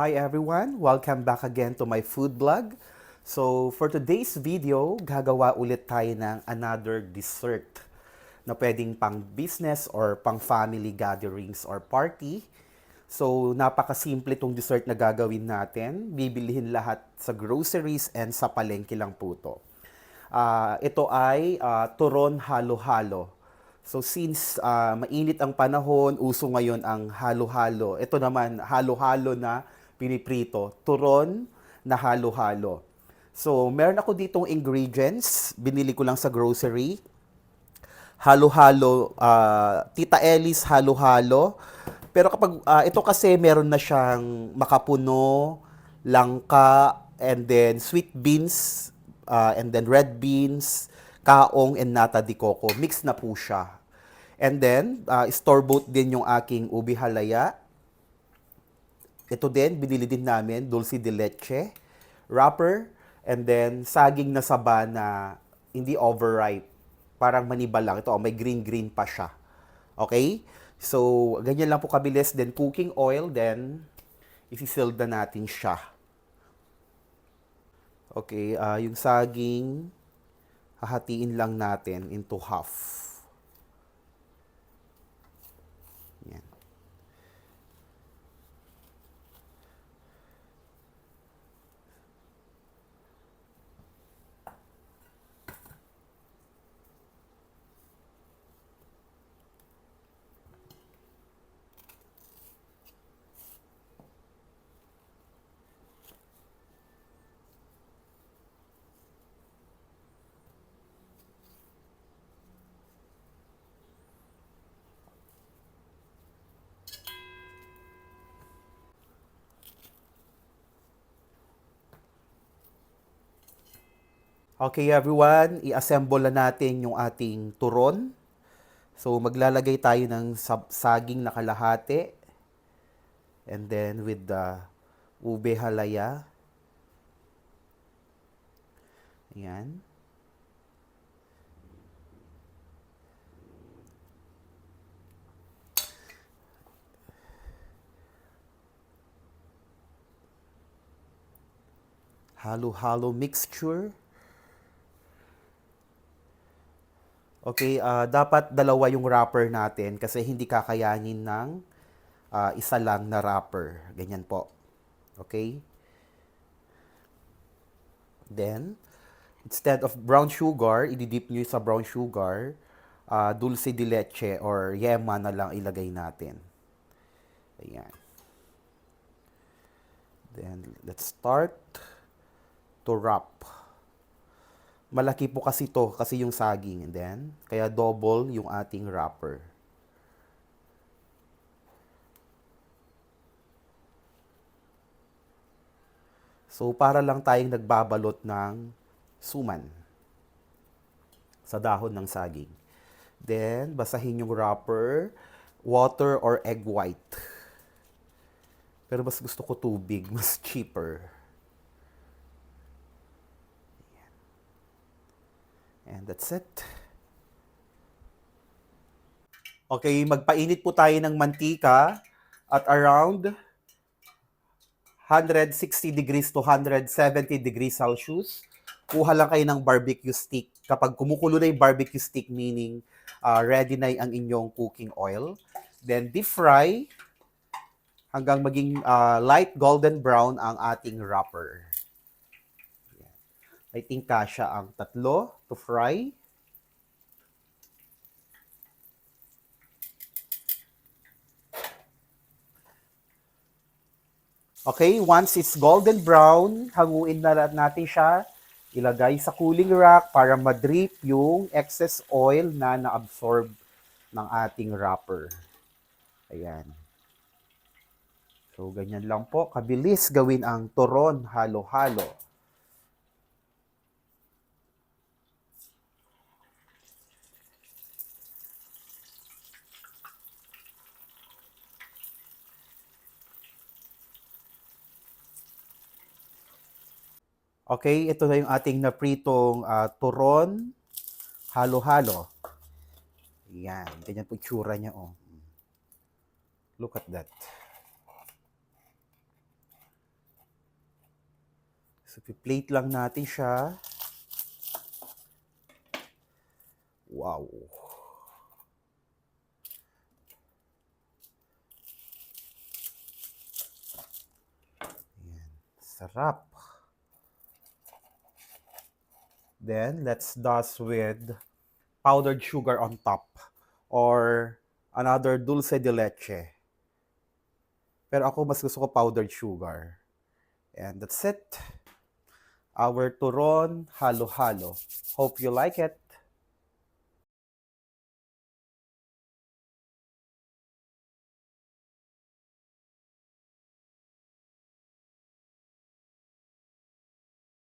Hi everyone! Welcome back again to my food blog. So for today's video, gagawa ulit tayo ng another dessert na pwedeng pang business or pang family gatherings or party. So napakasimple tong dessert na gagawin natin. Bibilihin lahat sa groceries and sa palengke lang po to. Ito ay turon halo-halo. So since mainit ang panahon, uso ngayon ang halo-halo. Ito naman, halo-halo na piniprito. Turon na halo-halo. So meron ako ditong ingredients. Binili ko lang sa grocery. Halo-halo, Tita Ellis halo-halo. Pero kapag ito kasi meron na siyang makapuno, langka, and then sweet beans, and then red beans, kaong, and nata de coco. Mix na po siya. And then, store-bought din yung aking ubi halaya. Ito din, binili din namin, dulce de leche, wrapper, and then saging na saba na hindi overripe. Parang maniba lang. Ito, may green-green pa siya. Okay? So, ganyan lang po kabilis. Then, cooking oil, then, isi-sealed na natin siya. Okay, yung saging, hahatiin lang natin into half. Yan. Okay everyone, i-assemble na natin yung ating turon. So maglalagay tayo ng saging na kalahati. And then with the ube halaya. Ayan. Halo-halo mixture. Okay, dapat dalawa yung wrapper natin kasi hindi kakayanin ng isa lang na wrapper. Ganyan po. Okay? Then, instead of brown sugar, ididip nyo sa brown sugar, dulce de leche or yema na lang ilagay natin. Ayan. Then, let's start to wrap. Malaki po kasi to kasi yung saging. And then, kaya double yung ating wrapper. So, para lang tayong nagbabalot ng suman sa dahon ng saging. Then, basahin yung wrapper, water or egg white. Pero mas gusto ko tubig, mas cheaper. And that's it. Okay, magpainit po tayo ng mantika at around 160 degrees to 170 degrees Celsius. Kuha lang kayo ng barbecue stick. Kapag kumukulo na yung barbecue stick, meaning ready na ang inyong cooking oil. Then deep fry hanggang maging light golden brown ang ating wrapper. I think kasya ang tatlo to fry. Okay, once it's golden brown, hanguin na natin siya. Ilagay sa cooling rack para madrip yung excess oil na na-absorb ng ating wrapper. Ayan. So, ganyan lang po. Kabilis gawin ang turon halo-halo. Okay, ito na yung ating napritong turon halo-halo. Yan, ganyan po itsura niya. Oh. Look at that. So, plate lang natin siya. Wow. Ayan. Sarap. Then, let's dust with powdered sugar on top or another dulce de leche. Pero ako mas gusto ko powdered sugar. And that's it. Our turon halo-halo. Hope you like it.